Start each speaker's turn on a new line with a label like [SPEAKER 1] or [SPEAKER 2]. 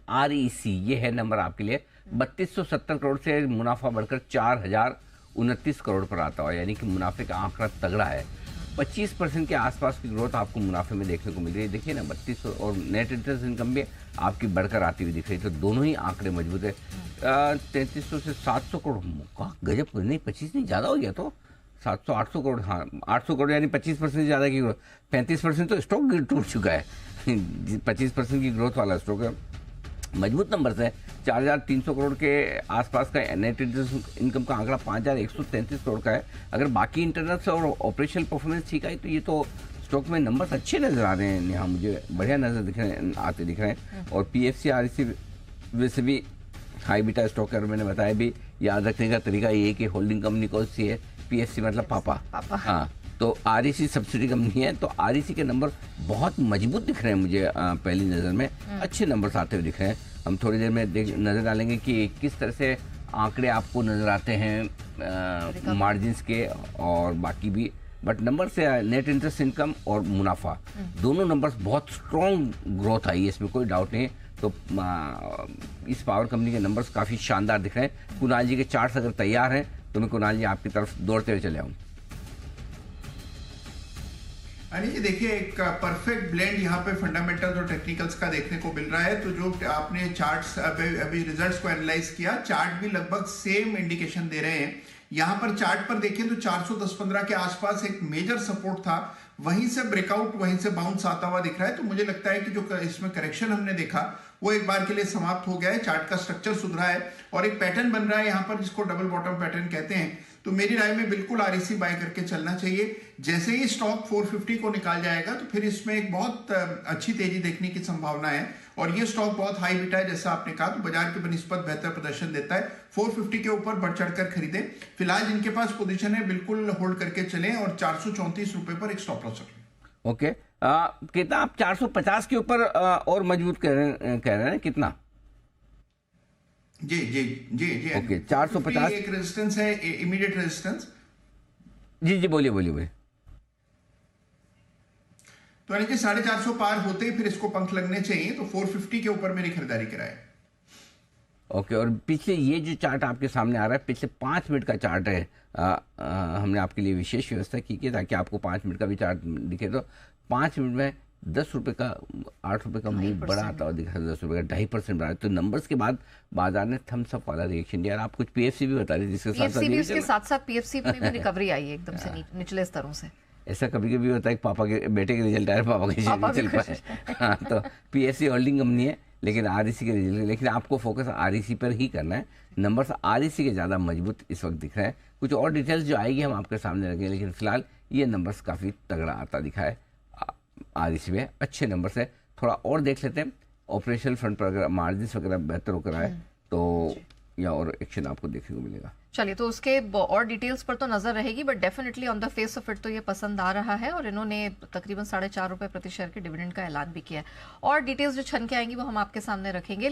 [SPEAKER 1] REC ये है number आपके लिए 3270 करोड़ से मुनाफा बढ़कर 4029 करोड़ पर आता है, यानी कि मुनाफे का आंकड़ा तगड़ा है। 25% के आसपास की ग्रोथ आपको मुनाफे में देखने को मिल रही है। देखिए ना 3200 और नेट इंटरेस्ट इनकम भी आपकी बढ़कर आती हुई दिख रही है, तो दोनों ही आंकड़े मजबूत है। 3300 से 700 करोड़ का गजब, नहीं 25 नहीं ज़्यादा हो गया, तो 700 800 करोड़, हाँ 800 करोड़ यानी 25% ज़्यादा की ग्रोथ। 35% तो स्टॉक टूट चुका है 25% की ग्रोथ वाला स्टॉक है। मजबूत नंबर है। 4300 करोड़ के आसपास का नेट इंटरेस्ट इनकम का आंकड़ा 5133 करोड़ का है। अगर बाकी इंटरनल और ऑपरेशनल परफॉर्मेंस ठीक आई तो ये तो स्टॉक में नंबर्स अच्छे नजर आ रहे हैं, यहाँ मुझे बढ़िया नजर दिख रहे हैं, आते दिख रहे हैं। और PFC REC वैसे भी हाई बीटा स्टॉक है, और मैंने बताया भी, याद रखने का तरीका ये है कि होल्डिंग कंपनी कौन सी है, PFC मतलब पापा। हाँ, तो REC सब्सिडी कंपनी है, तो REC के नंबर बहुत मजबूत दिख रहे हैं मुझे पहली नज़र में, अच्छे नंबर्स आते हुए दिख रहे हैं। हम थोड़ी देर में नज़र डालेंगे कि किस तरह से आंकड़े आपको नज़र आते हैं मार्जिन्स के और बाकी भी, बट नंबर से नेट इंटरेस्ट इनकम और मुनाफा दोनों नंबर्स बहुत स्ट्रॉन्ग ग्रोथ आई है, इसमें कोई डाउट नहीं। तो इस पावर कंपनी के नंबर्स काफ़ी शानदार दिख रहे हैं। कुणाल जी के चार्ट्स अगर तैयार हैं तो मैं कुणाल जी आपकी तरफ दौड़ते हुए चले आऊँ।
[SPEAKER 2] अनिल जी देखिए, एक परफेक्ट ब्लेंड यहाँ पे फंडामेंटल्स और टेक्निकल्स का देखने को मिल रहा है। तो जो आपने चार्ट्स अभी रिजल्ट्स को एनालाइज किया, चार्ट भी लगभग सेम इंडिकेशन दे रहे हैं। यहाँ पर चार्ट पर देखें तो 410-15 के आसपास एक मेजर सपोर्ट था, वहीं से ब्रेकआउट, वहीं से बाउंस आता हुआ दिख रहा है। तो मुझे लगता है कि जो इसमें करेक्शन हमने देखा वो एक बार के लिए समाप्त हो गया है। चार्ट का स्ट्रक्चर सुधरा है और एक पैटर्न बन रहा है यहाँ पर, जिसको डबल बॉटम पैटर्न कहते हैं। तो मेरी राय में बिल्कुल REC बाय करके चलना चाहिए। जैसे ही स्टॉक 450 को निकाल जाएगा तो फिर इसमें एक बहुत अच्छी तेजी देखने की संभावना है। और ये स्टॉक बहुत हाई बीटा है, जैसा आपने कहा, तो बाजार के बनिस्पत बेहतर प्रदर्शन देता है। 450 के ऊपर बढ़ चढ़कर खरीदें। फिलहाल जिनके पास पोजीशन है बिल्कुल होल्ड करके चलें और 434 रुपए पर एक स्टॉप लॉस रखें।
[SPEAKER 1] ओके, कितना आप 450 के ऊपर और मजबूत कह रहे हैं कितना?
[SPEAKER 2] जी जी जी जी
[SPEAKER 1] ओके, 450
[SPEAKER 2] एक रेजिस्टेंस है, इमीडिएट रेजिस्टेंस।
[SPEAKER 1] जी जी बोलिए बोलिए बोलिए।
[SPEAKER 2] तो यानी कि 450 पार होते ही फिर इसको पंख लगने चाहिए, तो 450 के ऊपर मेरी खरीदारी कराए।
[SPEAKER 1] ओके, और पिछले ये जो चार्ट आपके सामने आ रहा है, पिछले 5 मिनट का चार्ट है। हमने आपके लिए विशेष व्यवस्था की है ताकि आपको 5 मिनट का भी चार्ट दिखे। तो 5 मिनट में 10 रुपये का, 8 रुपये का मूव बढ़ा आता हुआ दिखा, 10 रुपये का 2.5% बढ़ा। तो नंबर्स के बाद बाजार ने थम्स अप वाला रिएक्शन दिया। आप कुछ PFC भी बता रहे, जिसके
[SPEAKER 3] साथ PFC में भी रिकवरी आई है एकदम से निचले स्तरों से।
[SPEAKER 1] ऐसा कभी कभी होता है कि पापा के बेटे के रिजल्ट आए, पापा के नहीं चल पाए। हाँ, तो PFC होल्डिंग कंपनी है, लेकिन REC के रिजल्ट, लेकिन आपको फोकस REC पर ही करना है। नंबर्स REC के ज़्यादा मजबूत इस वक्त दिख रहे हैं। कुछ और डिटेल्स जो आएगी हम आपके सामने रखेंगे, लेकिन फिलहाल ये नंबर्स काफ़ी तगड़ा आता दिखा है REC में, अच्छे नंबर्स है। थोड़ा और देख लेते हैं ऑपरेशनल फ्रंट पर, अगर मार्जिन वगैरह बेहतर होकर आए तो या और एक्शन आपको देखने को मिलेगा।
[SPEAKER 3] चलिए, तो उसके और डिटेल्स पर तो नजर रहेगी, but definitely on the face of it तो ये पसंद आ रहा है। और इन्होंने तकरीबन 4.5 रुपए प्रति शेयर के डिविडेंड का ऐलान भी किया है। और डिटेल्स जो छन के आएंगी वो हम आपके सामने रखेंगे।